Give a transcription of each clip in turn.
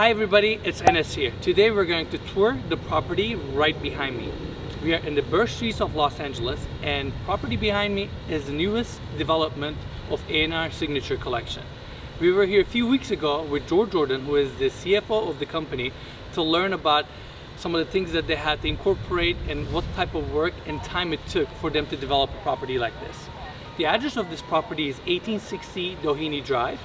Hi everybody, it's Enes here. Today we're going to tour the property right behind me. We are in the Burr Streets of Los Angeles, and property behind me is the newest development of AnR Signature Collection. We were here a few weeks ago with George Jordan, who is the CFO of the company, to learn about some of the things that they had to incorporate and what type of work and time it took for them to develop a property like this. The address of this property is 1860 Doheny Drive.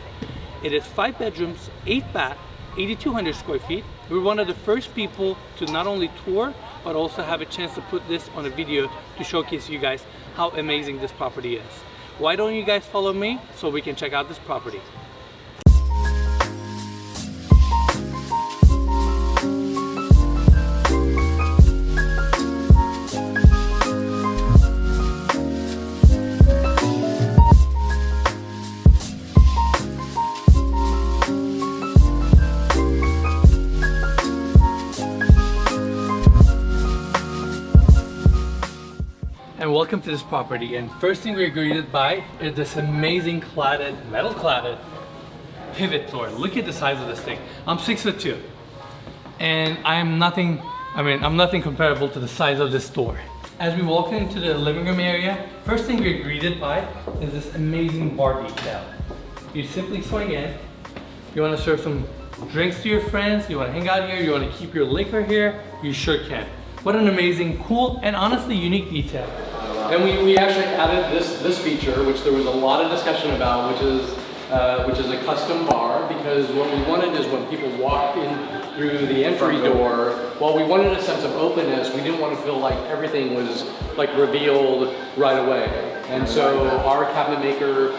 It is 5 bedrooms, 8 baths, 8,200 square feet. We're one of the first people to not only tour, but also have a chance to put this on a video to showcase you guys how amazing this property is. Why don't you guys follow me so we can check out this property? And welcome to this property, and first thing we're greeted by is this amazing metal cladded pivot door. Look at the size of this thing. I'm 6'2", and I'm nothing comparable to the size of this door. As we walk into the living room area, first thing we're greeted by is this amazing bar detail. You simply swing in. You want to serve some drinks to your friends, you want to hang out here, you want to keep your liquor here, you sure can. What an amazing, cool, and honestly unique detail. And we actually added this feature, which there was a lot of discussion about, which is a custom bar, because what we wanted is when people walked in through the entry door, while we wanted a sense of openness, we didn't want to feel like everything was like revealed right away. And so our cabinet maker,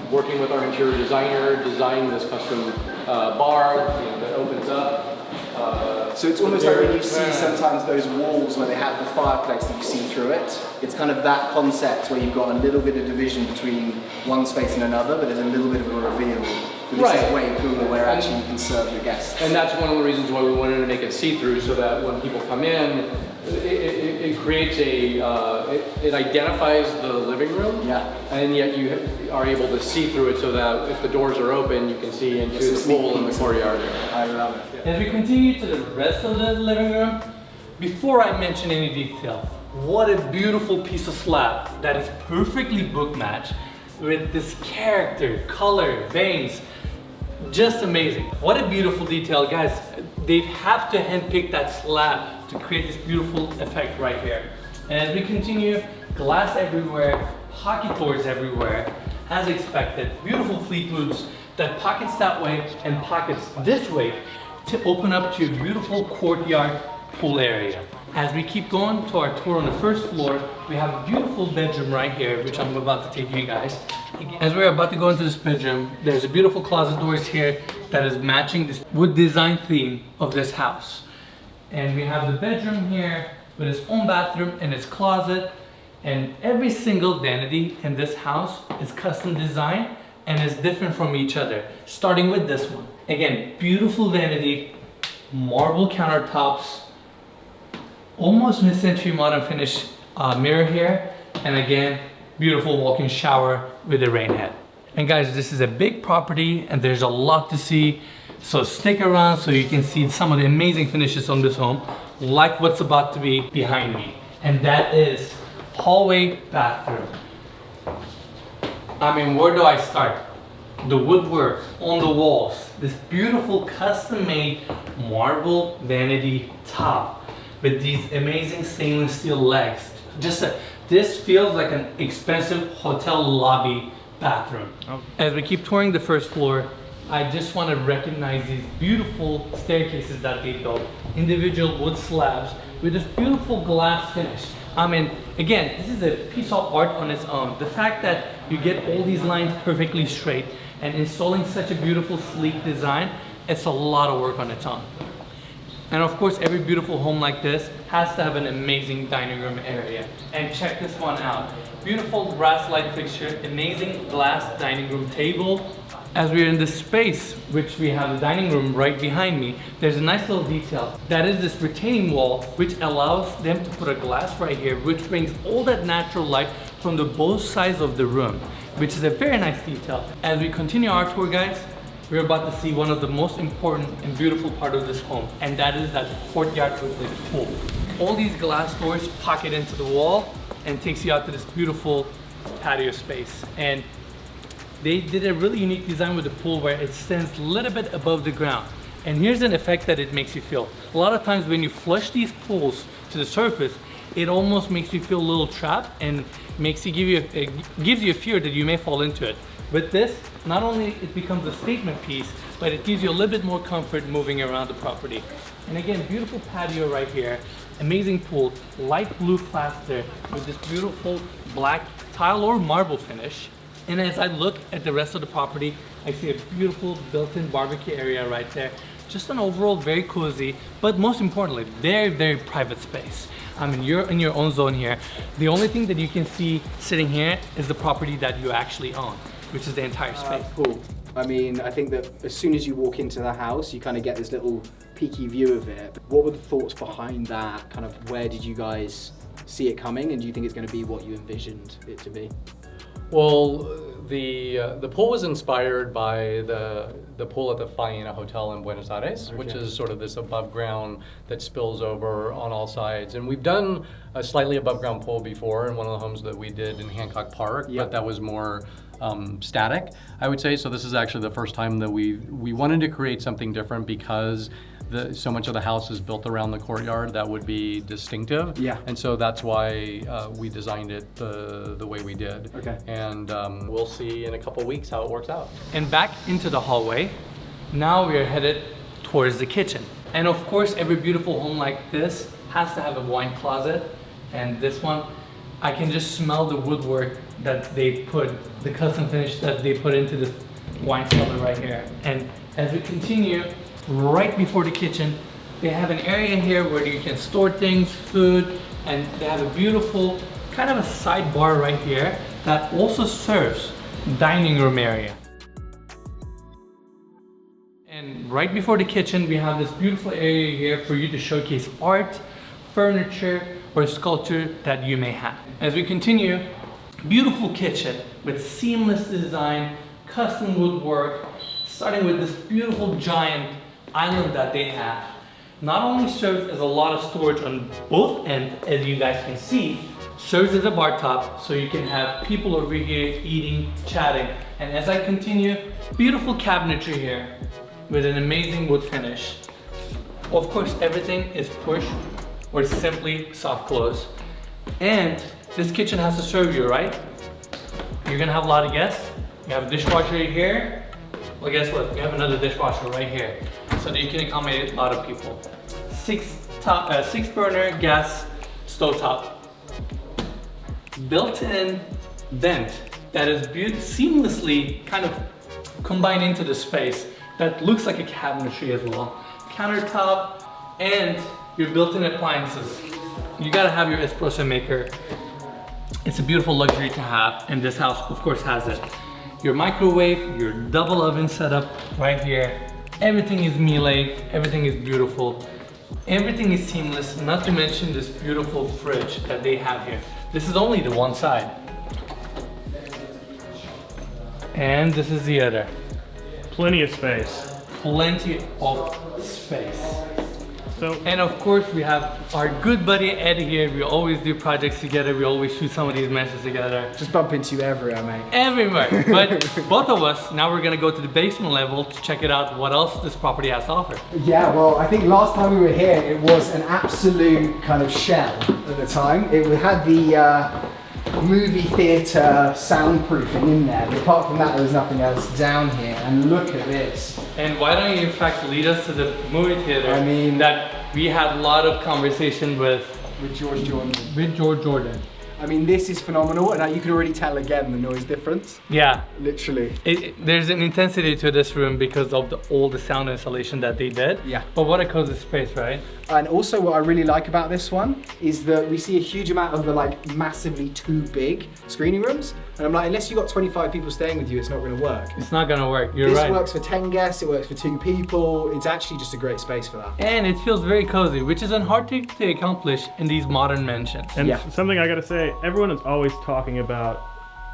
working with our interior designer, designed this custom bar that opens up. So it's almost like when you see sometimes those walls where they have the fireplace that you see through it. It's kind of that concept where you've got a little bit of division between one space and another, but there's a little bit of a reveal. But this is way cooler where actually you can serve your guests. And that's one of the reasons why we wanted to make it see-through, so that when people come in, it creates it identifies the living room, and yet you are able to see through it, so that if the doors are open, you can see into the pool and the courtyard. I love it. As we continue to the rest of the living room, before I mention any detail, what a beautiful piece of slab that is perfectly book matched with this character, color, veins. Just amazing. What a beautiful detail, guys. They have to handpick that slab to create this beautiful effect right here. And as we continue, glass everywhere, pocket doors everywhere, as expected. Beautiful fleet loops that pockets that way and pockets this way to open up to a beautiful courtyard pool area. As we keep going to our tour on the first floor, we have a beautiful bedroom right here, which I'm about to take you guys. As we're about to go into this bedroom, there's a beautiful closet doors here that is matching this wood design theme of this house. And we have the bedroom here with its own bathroom and its closet. And every single vanity in this house is custom designed and is different from each other, starting with this one. Again, beautiful vanity, marble countertops, almost mid-century modern finish mirror here, and again, beautiful walk-in shower with a rain head. And guys, this is a big property and there's a lot to see, so stick around so you can see some of the amazing finishes on this home, like what's about to be behind me, and that is hallway bathroom. I mean, where do I start? The woodwork on the walls, this beautiful custom-made marble vanity top with these amazing stainless steel legs. This feels like an expensive hotel lobby bathroom. As we keep touring the first floor, I just want to recognize these beautiful staircases that they built, individual wood slabs with this beautiful glass finish. I mean, again, this is a piece of art on its own. The fact that you get all these lines perfectly straight and installing such a beautiful, sleek design, it's a lot of work on its own. And of course, every beautiful home like this has to have an amazing dining room area. And check this one out. Beautiful brass light fixture, amazing glass dining room table. As we're in this space, which we have the dining room right behind me, there's a nice little detail. That is this retaining wall, which allows them to put a glass right here, which brings all that natural light from the both sides of the room, which is a very nice detail. As we continue our tour, guys, we're about to see one of the most important and beautiful part of this home, and that is that courtyard with the pool. All these glass doors pocket into the wall and takes you out to this beautiful patio space. And they did a really unique design with the pool where it stands a little bit above the ground. And here's an effect that it makes you feel. A lot of times when you flush these pools to the surface, it almost makes you feel a little trapped and gives you a fear that you may fall into it. With this, not only it becomes a statement piece, but it gives you a little bit more comfort moving around the property. And again, beautiful patio right here, amazing pool, light blue plaster with this beautiful black tile or marble finish. And as I look at the rest of the property, I see a beautiful built-in barbecue area right there. Just an overall very cozy, but most importantly, very, very private space. I mean, you're in your own zone here. The only thing that you can see sitting here is the property that you actually own, which is the entire space. Cool. I mean, I think that as soon as you walk into the house, you kind of get this little peeky view of it. What were the thoughts behind that? Kind of where did you guys see it coming, and do you think it's going to be what you envisioned it to be? Well, the pool was inspired by the pool at the Faena Hotel in Buenos Aires, okay, which is sort of this above ground that spills over on all sides. And we've done a slightly above ground pool before in one of the homes that we did in Hancock Park, but that was more static, I would say. So this is actually the first time that we wanted to create something different because so much of the house is built around the courtyard that would be distinctive. Yeah. And so that's why we designed it the way we did. Okay. And we'll see in a couple weeks how it works out. And back into the hallway, now we are headed towards the kitchen. And of course, every beautiful home like this has to have a wine closet. And this one, I can just smell the woodwork that they put, the custom finish that they put into this wine cellar right here. And as we continue, right before the kitchen, they have an area here where you can store things, food, and they have a beautiful kind of a sidebar right here that also serves dining room area. And right before the kitchen, we have this beautiful area here for you to showcase art, furniture, or sculpture that you may have. As we continue, beautiful kitchen with seamless design, custom woodwork, starting with this beautiful giant island that they have. Not only serves as a lot of storage on both ends, as you guys can see, serves as a bar top so you can have people over here eating, chatting. And as I continue, beautiful cabinetry here with an amazing wood finish. Of course, everything is push or simply soft close. And this kitchen has to serve you, right? You're gonna have a lot of guests. You have a dishwasher here. Well, guess what? You have another dishwasher right here, so that you can accommodate a lot of people. Six burner gas stovetop. Built-in vent that is seamlessly kind of combined into the space that looks like a cabinetry as well. Countertop and your built-in appliances. You gotta have your espresso maker. It's a beautiful luxury to have, and this house of course has it. Your microwave, your double oven setup right here. Everything is Miele, everything is beautiful. Everything is seamless, not to mention this beautiful fridge that they have here. This is only the one side. And this is the other. Plenty of space. Plenty of space. So, and of course we have our good buddy Ed here. We always do projects together. We always shoot some of these messes together. Just bump into you everywhere, mate. Everywhere. But both of us, now we're gonna go to the basement level to check it out, what else this property has to offer. Yeah, well, I think last time we were here, it was an absolute kind of shell at the time. It had the movie theatre soundproofing in there, but apart from that, there was nothing else down here. And look at this. And why don't you in fact lead us to the movie theater? I mean, that we had a lot of conversation with George Jordan. With George Jordan. I mean, this is phenomenal, and you can already tell again the noise difference. Yeah. Literally. There's an intensity to this room because of all the sound installation that they did. Yeah. But what a cozy space, right? And also what I really like about this one is that we see a huge amount of the like massively too big screening rooms. And I'm like, unless you've got 25 people staying with you, it's not going to work. It's not going to work, you're right. This works for 10 guests, it works for 2 people. It's actually just a great space for that. And it feels very cozy, which is hard to accomplish in these modern mansions. And something I got to say, everyone is always talking about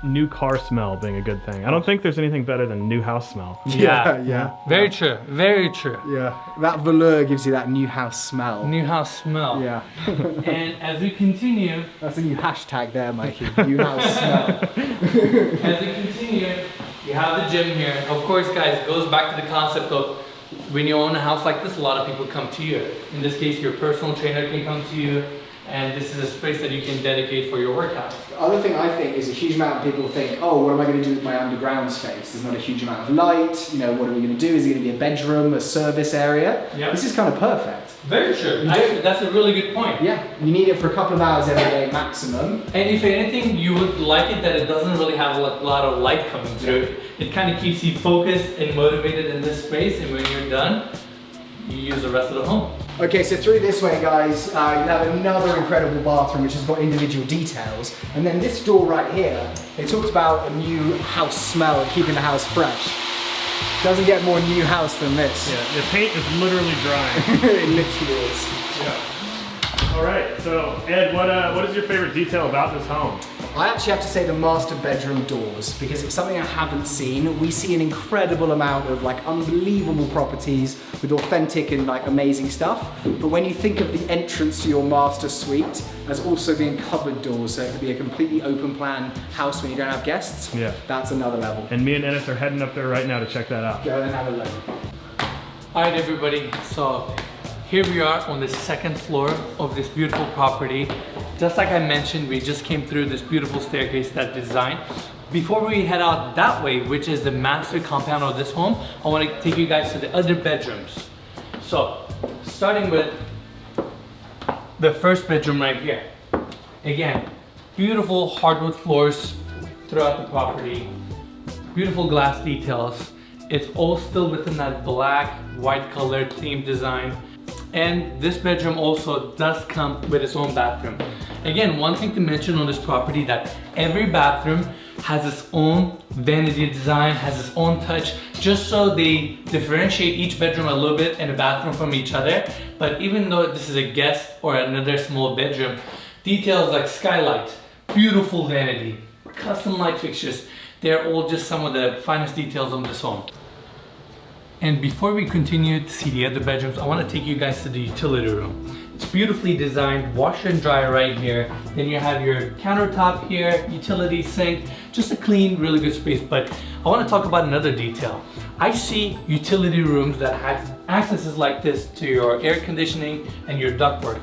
new car smell being a good thing. I don't think there's anything better than new house smell. Yeah. Very true, very true. Yeah, that velour gives you that new house smell. New house smell. Yeah. And as we continue, That's a new hashtag there, Mikey. New house smell. as we continue, you have the gym here. Of course, guys, it goes back to the concept of when you own a house like this, a lot of people come to you. In this case, your personal trainer can come to you, and this is a space that you can dedicate for your workouts. The other thing I think is a huge amount of people think, oh, what am I going to do with my underground space? There's not a huge amount of light. You know, what are we going to do? Is it going to be a bedroom, a service area? Yep. This is kind of perfect. Very true. Actually, that's a really good point. Yeah, you need it for a couple of hours every day maximum. And if anything, you would like it that it doesn't really have a lot of light coming through. It kind of keeps you focused and motivated in this space, and when you're done, you use the rest of the home. Okay, so through this way, guys, you have another incredible bathroom which has got individual details. And then this door right here, it talks about a new house smell and keeping the house fresh. Doesn't get more new house than this. Yeah, the paint is literally drying. It literally is. Yeah. All right, so Ed, what is your favorite detail about this home? I actually have to say the master bedroom doors, because it's something I haven't seen. We see an incredible amount of like unbelievable properties with authentic and like amazing stuff. But when you think of the entrance to your master suite as also being cupboard doors, so it could be a completely open plan house when you don't have guests, Yeah. that's another level. And me and Ennis are heading up there right now to check that out. Go and have a look. All right, everybody, so here we are on the second floor of this beautiful property. Just like I mentioned, we just came through this beautiful staircase that design. Before we head out that way, which is the master compound of this home, I want to take you guys to the other bedrooms. So, starting with the first bedroom right here. Again, beautiful hardwood floors throughout the property, beautiful glass details. It's all still within that black, white color theme design. And this bedroom also does come with its own bathroom. Again, one thing to mention on this property that every bathroom has its own vanity design, has its own touch, just so they differentiate each bedroom a little bit and a bathroom from each other. But even though this is a guest or another small bedroom, details like skylight, beautiful vanity, custom light fixtures, they're all just some of the finest details on this home. And before we continue to see the other bedrooms, I want to take you guys to the utility room. It's beautifully designed, washer and dryer right here. Then you have your countertop here, utility sink, just a clean, really good space. But I want to talk about another detail. I see utility rooms that have accesses like this to your air conditioning and your ductwork.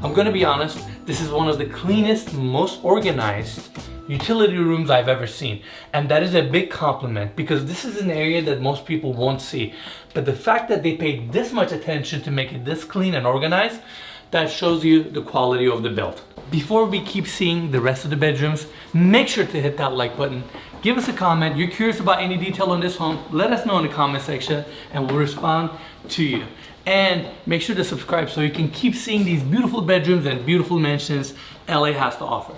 I'm going to be honest, this is one of the cleanest, most organized utility rooms I've ever seen, and that is a big compliment because this is an area that most people won't see. But the fact that they paid this much attention to make it this clean and organized, that shows you the quality of the build. Before we keep seeing the rest of the bedrooms, make sure to hit that like button, give us a comment. You're curious about any detail on this home, let us know in the comment section and we'll respond to you. And make sure to subscribe so you can keep seeing these beautiful bedrooms and beautiful mansions LA has to offer.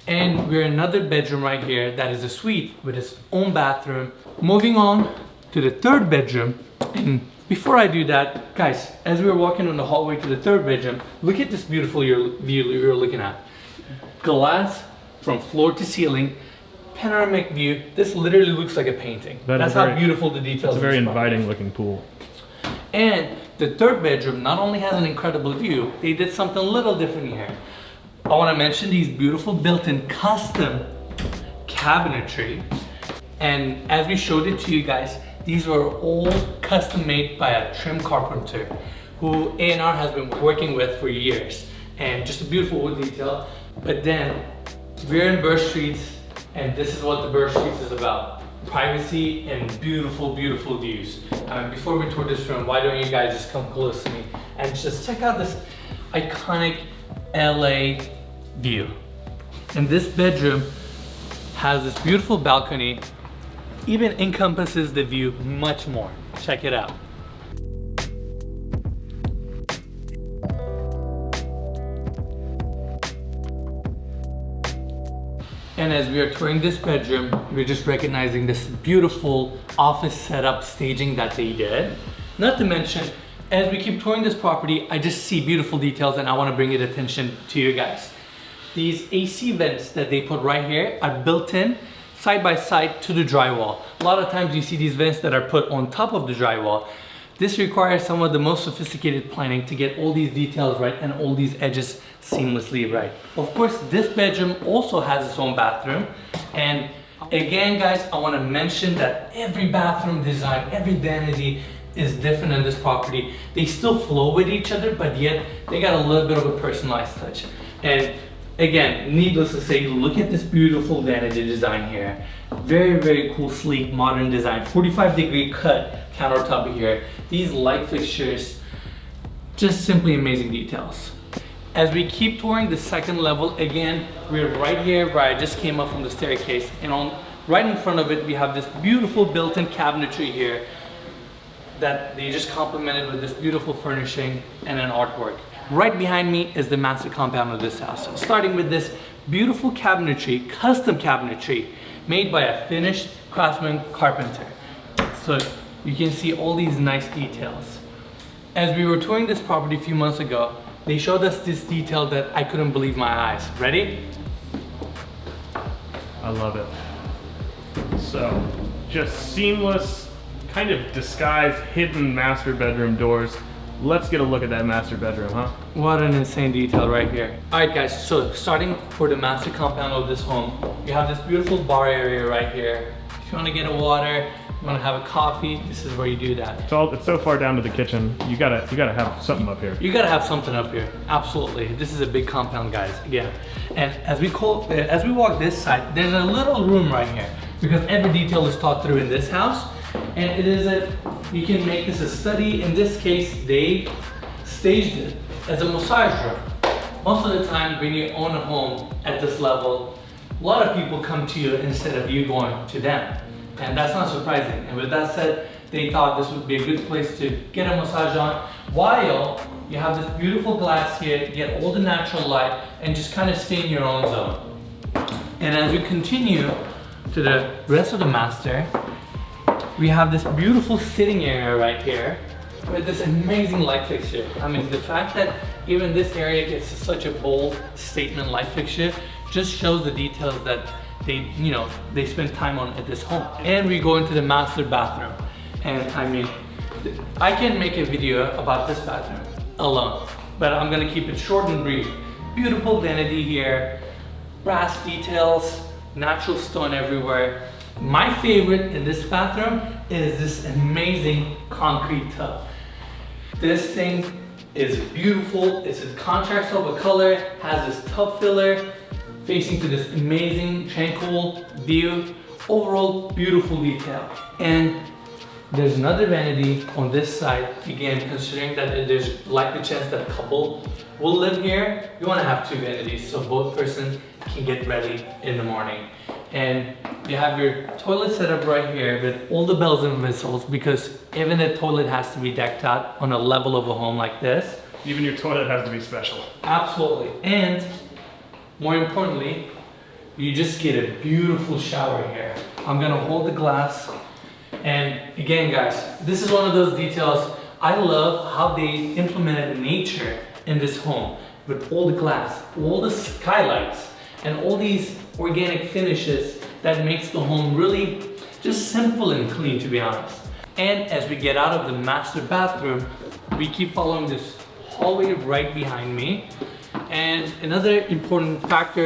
And we're in another bedroom right here that is a suite with its own bathroom. Moving on to the third bedroom. And before I do that, guys, as we were walking on the hallway to the third bedroom, look at this beautiful view you're looking at. Glass from floor to ceiling, panoramic view. This literally looks like a painting. That's how beautiful the details are. It's a very inviting looking pool. And the third bedroom not only has an incredible view, they did something a little different here. I want to mention these beautiful built-in custom cabinetry. And as we showed it to you guys, these were all custom made by a trim carpenter who AnR has been working with for years. And just a beautiful wood detail. But then we're in Burr Streets, and this is what the Burr Streets is about. Privacy and beautiful, beautiful views. Before we tour this room, why don't you guys just come close to me and just check out this iconic LA view. And this bedroom has this beautiful balcony, even encompasses the view much more. Check it out. And as we are touring this bedroom, we're just recognizing this beautiful office setup staging that they did. Not to mention, as we keep touring this property, I just see beautiful details and I want to bring it attention to you guys. these AC vents that they put right here are built in side by side to the drywall. A lot of times you see these vents that are put on top of the drywall. This requires some of the most sophisticated planning to get all these details right and all these edges seamlessly right. Of course, this bedroom also has its own bathroom. And again, guys, I want to mention that every bathroom design, every vanity is different in this property. They still flow with each other, but yet they got a little bit of a personalized touch. And again, needless to say, look at this beautiful vanity design here. Very, very cool, sleek, modern design. 45-degree cut countertop here. These light fixtures, just simply amazing details. As we keep touring the second level, again, we're right here where I just came up from the staircase, and right in front of it, we have this beautiful built-in cabinetry here that they just complemented with this beautiful furnishing and an artwork. Right behind me is the master compound of this house. Starting with this beautiful cabinetry, custom cabinetry, made by a finished craftsman carpenter. So you can see all these nice details. As we were touring this property a few months ago, they showed us this detail that I couldn't believe my eyes. Ready? I love it. So, just seamless, kind of disguised, hidden master bedroom doors. Let's get a look at that master bedroom, huh? What an insane detail right here. All right, guys, so starting for the master compound of this home, you have this beautiful bar area right here. If you want to get a water, you want to have a coffee, this is where you do that. It's so far down to the kitchen. You gotta have something up here. You gotta have something up here, absolutely. This is a big compound, guys, again. And as we walk this side, there's a little room right here because every detail is thought through in this house. And you can make this a study. In this case, they staged it as a massage room. Most of the time, when you own a home at this level, a lot of people come to you instead of you going to them. And that's not surprising. And with that said, they thought this would be a good place to get a massage on while you have this beautiful glass here, you get all the natural light, and just kind of stay in your own zone. And as we continue to the rest of the master, we have this beautiful sitting area right here with this amazing light fixture. I mean, the fact that even this area gets such a bold statement light fixture just shows the details that they spend time on at this home. And we go into the master bathroom. And I mean, I can make a video about this bathroom alone, but I'm gonna keep it short and brief. Beautiful vanity here, brass details, natural stone everywhere. My favorite in this bathroom is this amazing concrete tub. This thing is beautiful. It's a contrast of a color, has this tub filler facing to this amazing tranquil view. Overall, beautiful detail. And there's another vanity on this side. Again, considering that there's likely chance that a couple will live here, you want to have two vanities so both persons can get ready in the morning. And you have your toilet set up right here with all the bells and whistles, because even the toilet has to be decked out on a level of a home like this. Even your toilet has to be special. Absolutely. And more importantly, you just get a beautiful shower here. I'm gonna hold the glass. And again, guys, this is one of those details. I love how they implemented nature in this home with all the glass, all the skylights, and all these organic finishes that makes the home really just simple and clean, to be honest. And as we get out of the master bathroom, we keep following this hallway right behind me. And another important part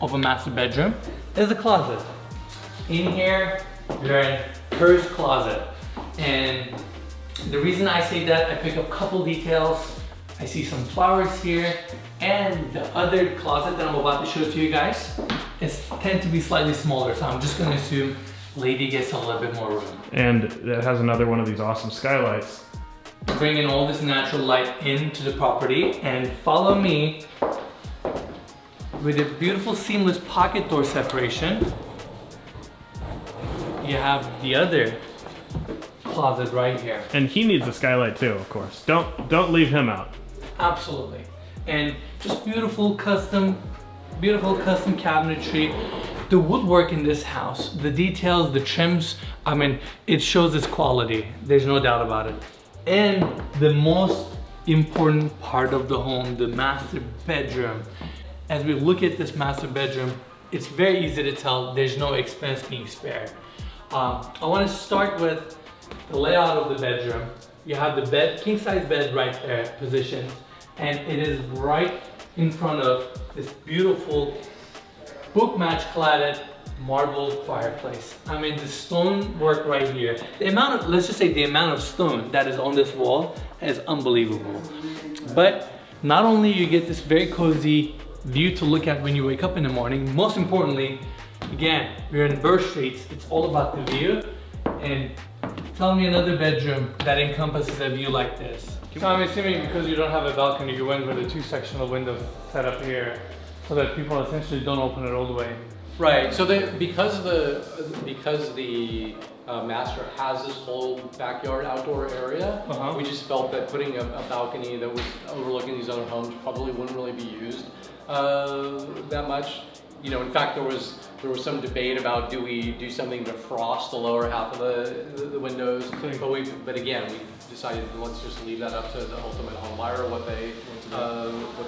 of a master bedroom is the closet. In here, you're in Her's closet. And the reason I say that, I pick up a couple details. I see some flowers here, and the other closet that I'm about to show to you guys tend to be slightly smaller, so I'm just gonna assume lady gets a little bit more room. And it has another one of these awesome skylights. Bringing all this natural light into the property, and follow me with a beautiful seamless pocket door separation. You have the other closet right here. And he needs a skylight too, of course. Don't leave him out. Absolutely. And just beautiful custom cabinetry. The woodwork in this house, the details, the trims, I mean, it shows its quality. There's no doubt about it. And the most important part of the home, the master bedroom. As we look at this master bedroom, it's very easy to tell there's no expense being spared. I want to start with the layout of the bedroom. You have the bed, king size bed right there positioned, and it is right in front of this beautiful book match cladded marble fireplace. I mean, the stone work right here, the amount of, let's just say the amount of stone that is on this wall is unbelievable. But not only you get this very cozy view to look at when you wake up in the morning, most importantly, again, we're in Burr Streets, it's all about the view. And tell me another bedroom that encompasses a view like this. So I'm assuming because you don't have a balcony, you went with a two-sectional window set up here so that people essentially don't open it all the way. Right. So because the master has this whole backyard outdoor area, we just felt that putting a balcony that was overlooking these other homes probably wouldn't really be used that much. You know, in fact, there was some debate about do we do something to frost the lower half of the windows, but again we decided let's just leave that up to the ultimate home buyer what they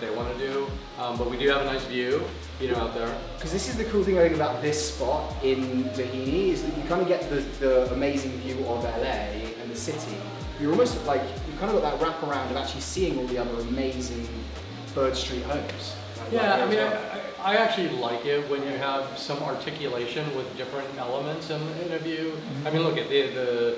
want to do. But we do have a nice view, you know, out there. Because this is the cool thing I think about this spot in Doheny is that you kind of get the amazing view of LA and the city. You're almost like you kind of got that wraparound of actually seeing all the other amazing Bird Street homes. Yeah, I mean, I actually like it when you have some articulation with different elements in a view. I mean, look at the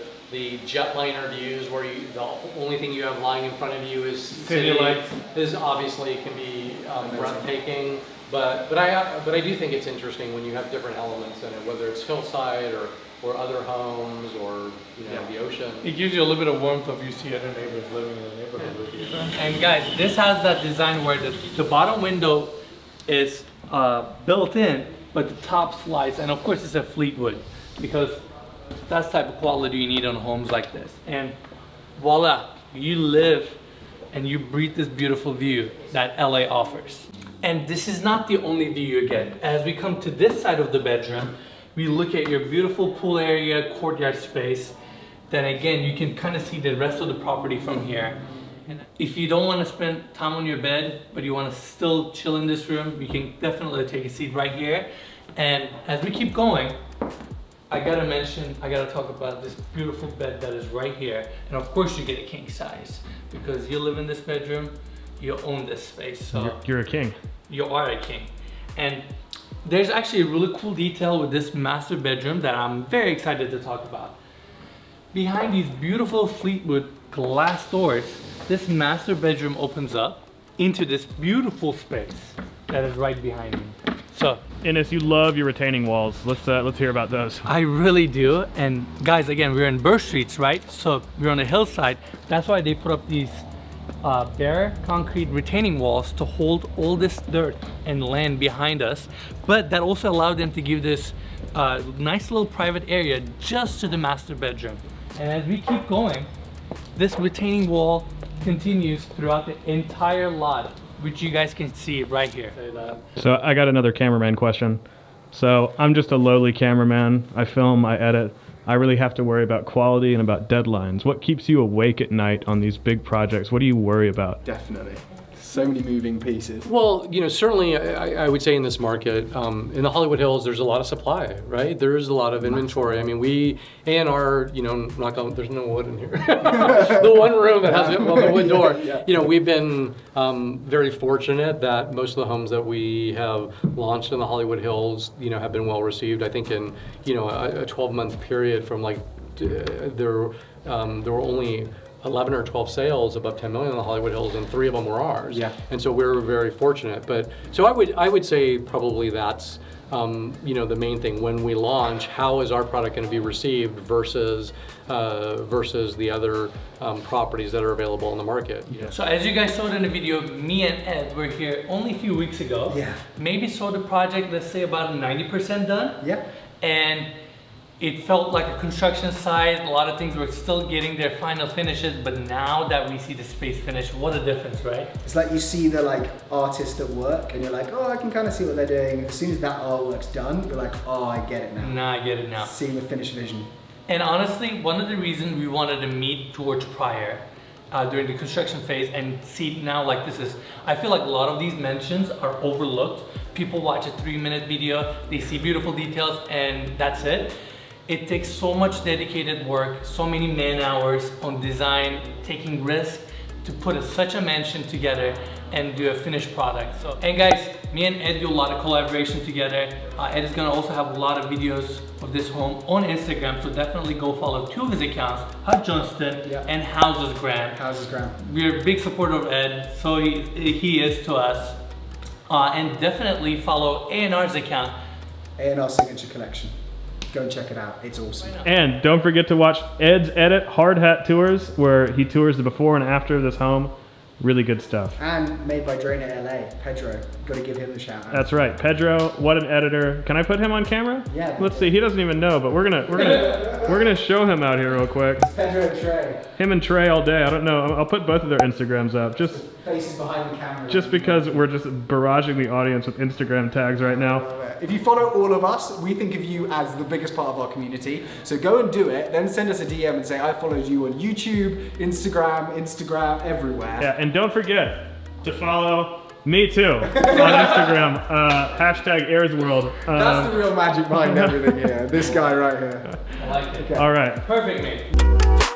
jetliner views where the only thing you have lying in front of you is city lights. This obviously can be breathtaking, but I do think it's interesting when you have different elements in it, whether it's hillside or other homes or the ocean. It gives you a little bit of warmth if you see other neighbors living in the neighborhood with you. And guys, this has that design where the bottom window is built in, but the top slides, and of course it's a Fleetwood because that's the type of quality you need on homes like this. And voila, you live and you breathe this beautiful view that LA offers. And this is not the only view you get. As we come to this side of the bedroom, we look at your beautiful pool area, courtyard space. Then again, you can kind of see the rest of the property from here. And if you don't want to spend time on your bed, but you want to still chill in this room, you can definitely take a seat right here. And as we keep going, I gotta talk about this beautiful bed that is right here. And of course you get a king size because you live in this bedroom, you own this space. So you're a king. You are a king. And there's actually a really cool detail with this master bedroom that I'm very excited to talk about. Behind these beautiful Fleetwood glass doors, this master bedroom opens up into this beautiful space that is right behind me. So, Ines, you love your retaining walls. Let's hear about those. I really do. And guys, again, we're in Burr Streets, right? So we're on a hillside. That's why they put up these bare concrete retaining walls to hold all this dirt and land behind us. But that also allowed them to give this nice little private area just to the master bedroom. And as we keep going, this retaining wall continues throughout the entire lot, which you guys can see right here. So I got another cameraman question. So I'm just a lowly cameraman. I film, I edit. I really have to worry about quality and about deadlines. What keeps you awake at night on these big projects? What do you worry about? Definitely. So many moving pieces. Well, you know, certainly I would say in this market, in the Hollywood Hills, there's a lot of supply, right? There is a lot of inventory. I mean, AnR, you know, there's no wood in here. The one room that has the wood door. You know, we've been very fortunate that most of the homes that we have launched in the Hollywood Hills, you know, have been well received. I think in, you know, a 12-month period from like, there were only 11 or 12 sales above 10 million in the Hollywood Hills, and 3 of them were ours. Yeah. And so we're very fortunate. But so I would say probably that's you know, the main thing when we launch. How is our product going to be received versus the other properties that are available in the market? You know? So as you guys saw in the video, me and Ed were here only a few weeks ago. Yeah. Maybe saw the project, let's say about 90% done. Yeah. And it felt like a construction site. A lot of things were still getting their final finishes, but now that we see the space finished, what a difference, right? It's like you see the artist at work and you're like, oh, I can kind of see what they're doing. As soon as that artwork's done, you're like, oh, I get it now. Nah, I get it now. Seeing the finished vision. And honestly, one of the reasons we wanted to meet George Pryor during the construction phase and see now like this is, I feel like a lot of these mentions are overlooked. People watch a 3-minute video, they see beautiful details and that's it. It takes so much dedicated work, so many man hours on design, taking risks to put such a mansion together and do a finished product. So, and guys, me and Ed do a lot of collaboration together. Ed is gonna also have a lot of videos of this home on Instagram, so definitely go follow 2 of his accounts, Hutchinson and Housesgram. Housesgram. We're a big supporter of Ed, so he is to us. And definitely follow AnR's account. AnR Signature Collection. Go and check it out. It's awesome. And don't forget to watch Ed's Edit Hard Hat Tours, where he tours the before and after of this home. Really good stuff. And made by Drainer LA, Pedro. Got to give him the shout out. That's right, Pedro. What an editor! Can I put him on camera? Yeah. Let's see. He doesn't even know, but we're gonna show him out here real quick. It's Pedro and Trey. Him and Trey all day. I don't know. I'll put both of their Instagrams up. Just Faces behind the camera. Just because we're just barraging the audience with Instagram tags right now. If you follow all of us, we think of you as the biggest part of our community. So go and do it, then send us a DM and say, I followed you on YouTube, Instagram, everywhere. Yeah, and don't forget to follow me too on Instagram, hashtag AirsWorld. That's the real magic behind everything here. This guy right here. I like it. All right. Perfect, mate.